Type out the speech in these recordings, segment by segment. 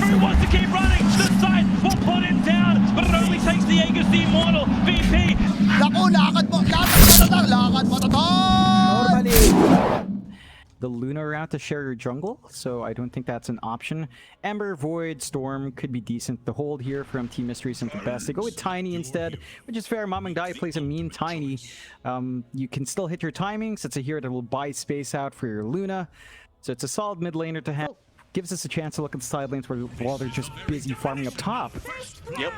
Who wants to keep running? The side will put him down, but it only takes the Aegis the Immortal. VP. Naku, lakad mo Normally, the Luna around to share your jungle, so I don't think that's an option. Ember, Void, Storm could be decent to hold here from Team Mystery, something best. They go with Tiny instead, which is fair. Mamangdai plays a mean Tiny. You can still hit your timings. It's a hero that will buy space out for your Luna. So it's a solid mid laner to have. Gives us a chance to look at the side lanes while they're just busy farming up top. Yep.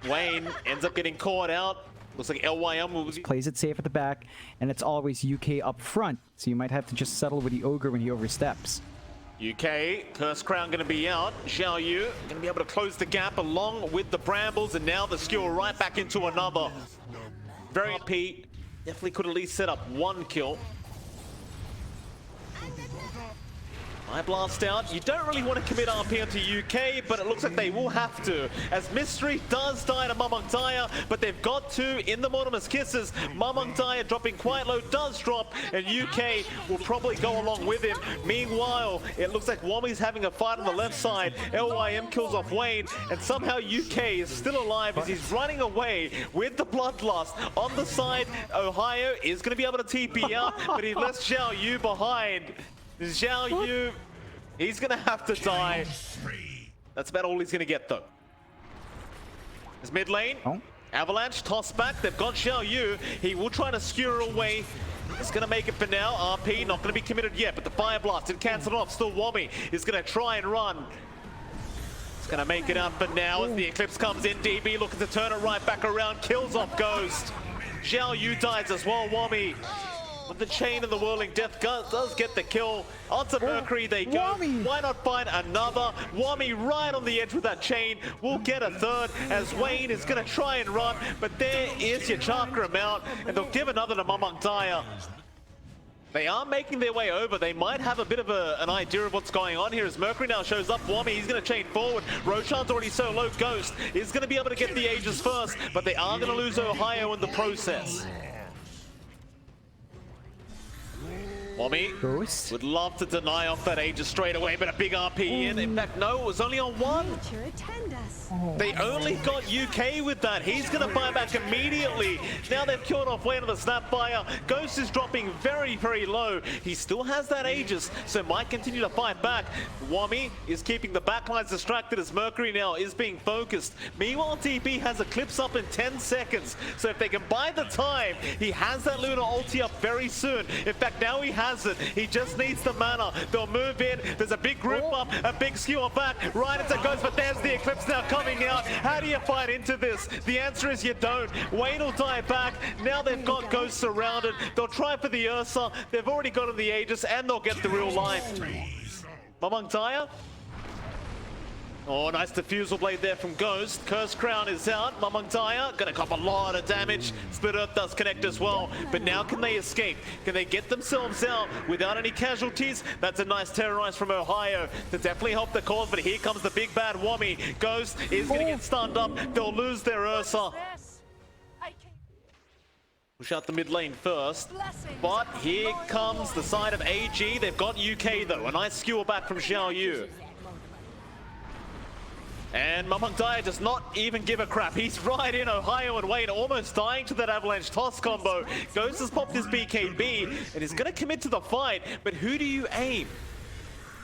Wayne ends up getting caught out. Looks like LYM will plays it safe at the back, and it's always UK up front, so you might have to just settle with the Ogre when he oversteps. UK, Curse Crown going to be out. Xiao Yu going to be able to close the gap along with the Brambles, and now the skewer right back into another. Very RP. Definitely could at least set up one kill. I blast out. You don't really want to commit RP onto UK, but it looks like they will have to, as Mystery does die to Mamangdaya, but they've got to in the Mortimer's Kisses. Mamangdaya dropping quite low does drop, and UK will probably go along with him. Meanwhile, it looks like Wami's having a fight on the left side. LYM kills off Wayne, and somehow UK is still alive as he's running away with the Bloodlust. On the side, Ohio is going to be able to TP out, but he left Xiao Yu behind. Xiao Yu, he's gonna have to die. That's about all he's gonna get though. His mid lane, Avalanche, toss back, they've got Xiao Yu. He will try to skewer away. He's gonna make it for now. RP not gonna be committed yet, but the Fire Blast did cancel it off. Still Wami is gonna try and run. He's gonna make it out for now as the Eclipse comes in. DB looking to turn it right back around, kills off Ghost. Xiao Yu dies as well, Wami. With the chain and the whirling death does get the kill. Onto Mercury they go. Why not find another? Wami right on the edge with that chain. We'll get a third as Wayne is going to try and run. But there is your chakra mount, and they'll give another to Mamangdaya. They are making their way over. They might have a bit of an idea of what's going on here as Mercury now shows up. Wami, he's going to chain forward. Roshan's already so low. Ghost is going to be able to get the Aegis first, but they are going to lose Ohio in the process. Wami would love to deny off that Aegis straight away, but a big RP in. In fact, no, it was only on one. They only got UK with that. He's going to fire back immediately. Now they've killed off Wayne on the Snapfire. Ghost is dropping very, very low. He still has that Aegis, so might continue to fight back. Wami is keeping the backlines distracted as Mercury now is being focused. Meanwhile, DP has Eclipse up in 10 seconds. So if they can buy the time, he has that Luna ulti up very soon. In fact, now he has it. He just needs the mana. They'll move in. There's a big group up, a big skewer back, right into Ghost, but there's the Eclipse now coming out. How do you fight into this? The answer is you don't. Wayne will die back. Now they've got Ghost surrounded. They'll try for the Ursa. They've already got in the Aegis, and they'll get the real life. Mamangdaya? Oh, nice diffusal blade there from Ghost. Curse Crown is out. Mamangdaya gonna cop a lot of damage. Split Earth does connect as well. But now can they escape? Can they get themselves out without any casualties? That's a nice terrorize from Ohio to definitely help the cause. But here comes the big bad Wami. Ghost is gonna get stunned up. They'll lose their Ursa. Push out the mid lane first. But here comes the side of AG. They've got UK though. A nice skewer back from Xiao Yu. And Mamangdaya does not even give a crap. He's right in. Ohio and Wayne almost dying to that Avalanche toss combo. Ghost has popped his BKB and is going to commit to the fight. But who do you aim?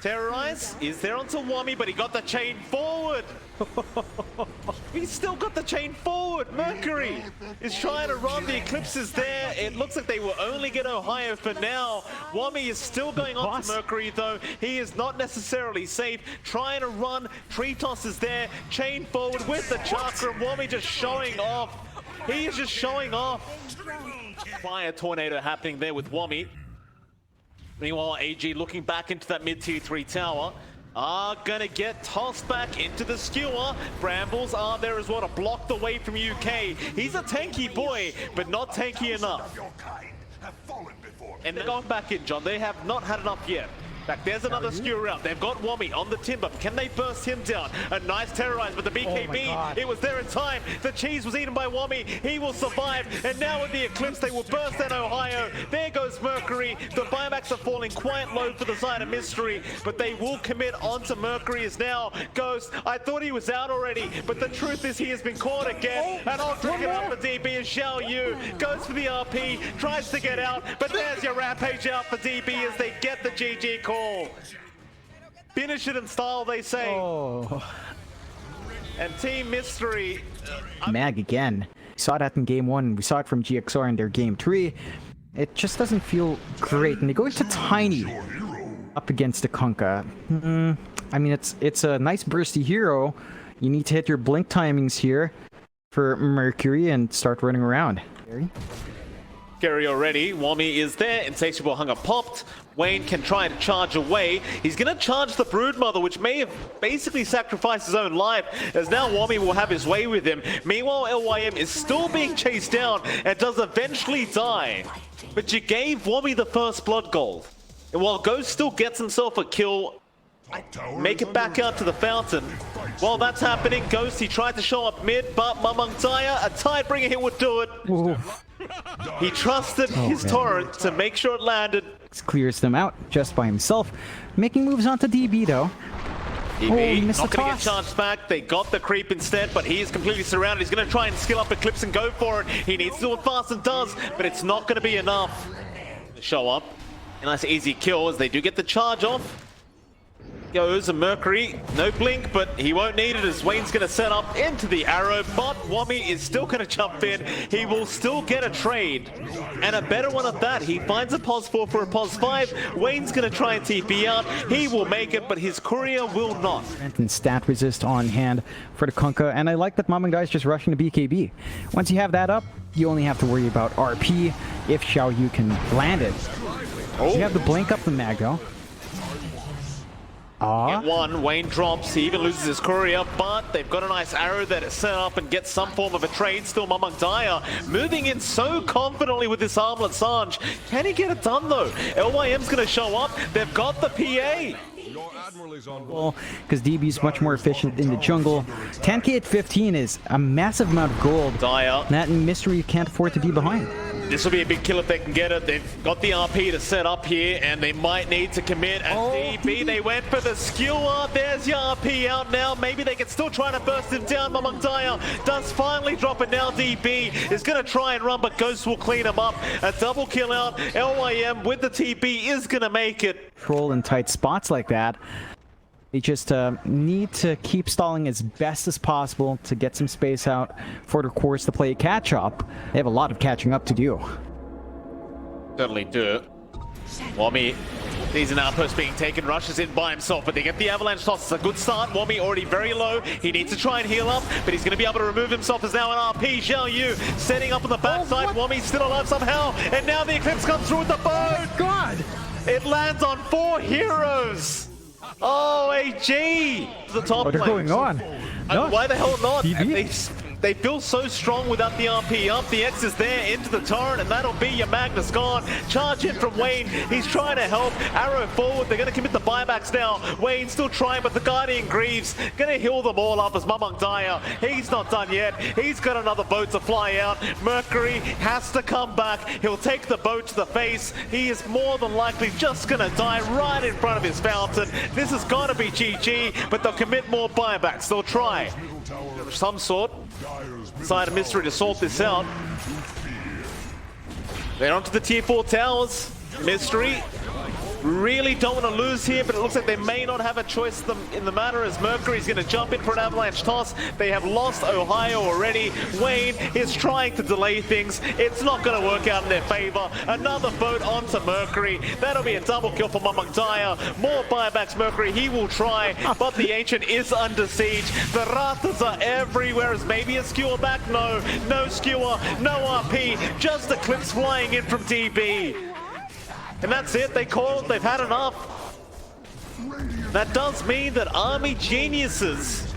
Terrorize is there onto Wami, but he got the chain forward. He's still got the chain forward. Mercury is trying to run. The Eclipse is there. It looks like they will only get Ohio for now. Wami is still going on to Mercury though. He is not necessarily safe. Trying to run. Tree toss is there. Chain forward with the chakra. Wami just showing off. He is just showing off. Fire tornado happening there with Wami. Meanwhile, AG looking back into that mid-tier 3 tower. Are gonna get tossed back into the skewer. Brambles are there as well to block the way from UK. He's a tanky boy, but not tanky enough. And they're going back in, John. They have not had enough yet. Back there's another skew route. They've got Wommy on the timber. Can they burst him down? A nice terrorize, but the BKB, it was there in time. The cheese was eaten by Wommy. He will survive. And now with the Eclipse, they will burst down Ohio. There goes Mercury. The buybacks are falling quite low for the side of Mystery, but they will commit onto Mercury as now. Ghost, I thought he was out already, but the truth is he has been caught again. And I'll drink it up for DB as Xiao Yu goes for the RP, tries to get out, but there's your Rampage out for DB as they get the GG call. Finish it in style, they say. Oh. And Team Mystery. Mag again. We saw that in game 1. We saw it from GXR in their game 3. It just doesn't feel great. And they go into Tiny up against the Kunkka. I mean, it's a nice bursty hero. You need to hit your blink timings here for Mercury and start running around. Scary already. Wommy is there. Insatiable Hunger popped. Wayne can try to charge away. He's going to charge the Broodmother, which may have basically sacrificed his own life, as now Wommy will have his way with him. Meanwhile, LYM is still being chased down and does eventually die. But you gave Wommy the first blood gold. And while Ghost still gets himself a kill, make it back out to the fountain. While that's happening, Ghost, he tried to show up mid, but Mamangtaya, a Tidebringer hit would do it. Ooh. He trusted his torrent to make sure it landed. Clears them out just by himself. Making moves onto DB though. DB missed not the going to get toss. charged back. They got the creep instead, but he is completely surrounded. He's going to try and skill up Eclipse and go for it. He needs to do it fast and does, but it's not going to be enough. Show up. A nice easy kill as they do get the charge off. Goes a Mercury, no blink, but he won't need it as Wayne's going to set up into the arrow, but Wommy is still going to jump in. He will still get a trade, and a better one at that. He finds a pos 4 for a pos 5. Wayne's going to try and TP out. He will make it, but his courier will not. And stat resist on hand for the Kunkka, and I like that Mamangtaya is just rushing the BKB. Once you have that up, you only have to worry about RP if Xiao Yu can land it. You have the blink up the mag though. Get one, Wayne drops, he even loses his courier, but they've got a nice arrow that is set up and gets some form of a trade. Still Mamangtaya moving in so confidently with this armlet Sanj. Can he get it done though? LYM's gonna show up, they've got the PA. Well, because DB is much more efficient in the jungle. 10k at 15 is a massive amount of gold. Dyer. That Mystery can't afford to be behind. This will be a big kill if they can get it. They've got the RP to set up here, and they might need to commit. And DB, they went for the skewer. There's your RP out now. Maybe they can still try to burst him down. Mamangtaya does finally drop it now. DB is going to try and run, but Ghost will clean him up. A double kill out. LYM with the TB is going to make it. Troll in tight spots like that. They just need to keep stalling as best as possible to get some space out for the course to play catch up. They have a lot of catching up to do. Certainly do. Wommy sees an outpost being taken, rushes in by himself, but they get the avalanche toss. It's a good start. Wommy already very low. He needs to try and heal up, but he's going to be able to remove himself as now an RP. Xiao Yu setting up on the backside. Wommy's still alive somehow, and now the Eclipse comes through with the boat. God! It lands on 4 heroes. Oh, AG! The top What is lane. going on? No. Why the hell not? DB? They feel so strong without the RP up. The X is there into the torrent, and that'll be your Magnus gone. Charge in from Wayne. He's trying to help. Arrow forward. They're going to commit the buybacks now. Wayne still trying, but the Guardian Greaves going to heal them all up as Mamangtaya. He's not done yet. He's got another boat to fly out. Mercury has to come back. He'll take the boat to the face. He is more than likely just going to die right in front of his fountain. This has got to be GG, but they'll commit more buybacks. They'll try of some sort. Side of Mystery to sort this out. They're onto the tier 4 towers. Mystery really don't want to lose here, but it looks like they may not have a choice in the matter as Mercury's going to jump in for an avalanche toss. They have lost Ohio already. Wayne is trying to delay things. It's not going to work out in their favor. Another boat onto Mercury. That'll be a double kill for Mamangtaya. More buybacks Mercury. He will try, but the Ancient is under siege. The Rathas are everywhere as maybe a skewer back. No skewer, no RP. Just Eclipse flying in from DB. And that's it, they called, they've had enough. That does mean that Army Geniuses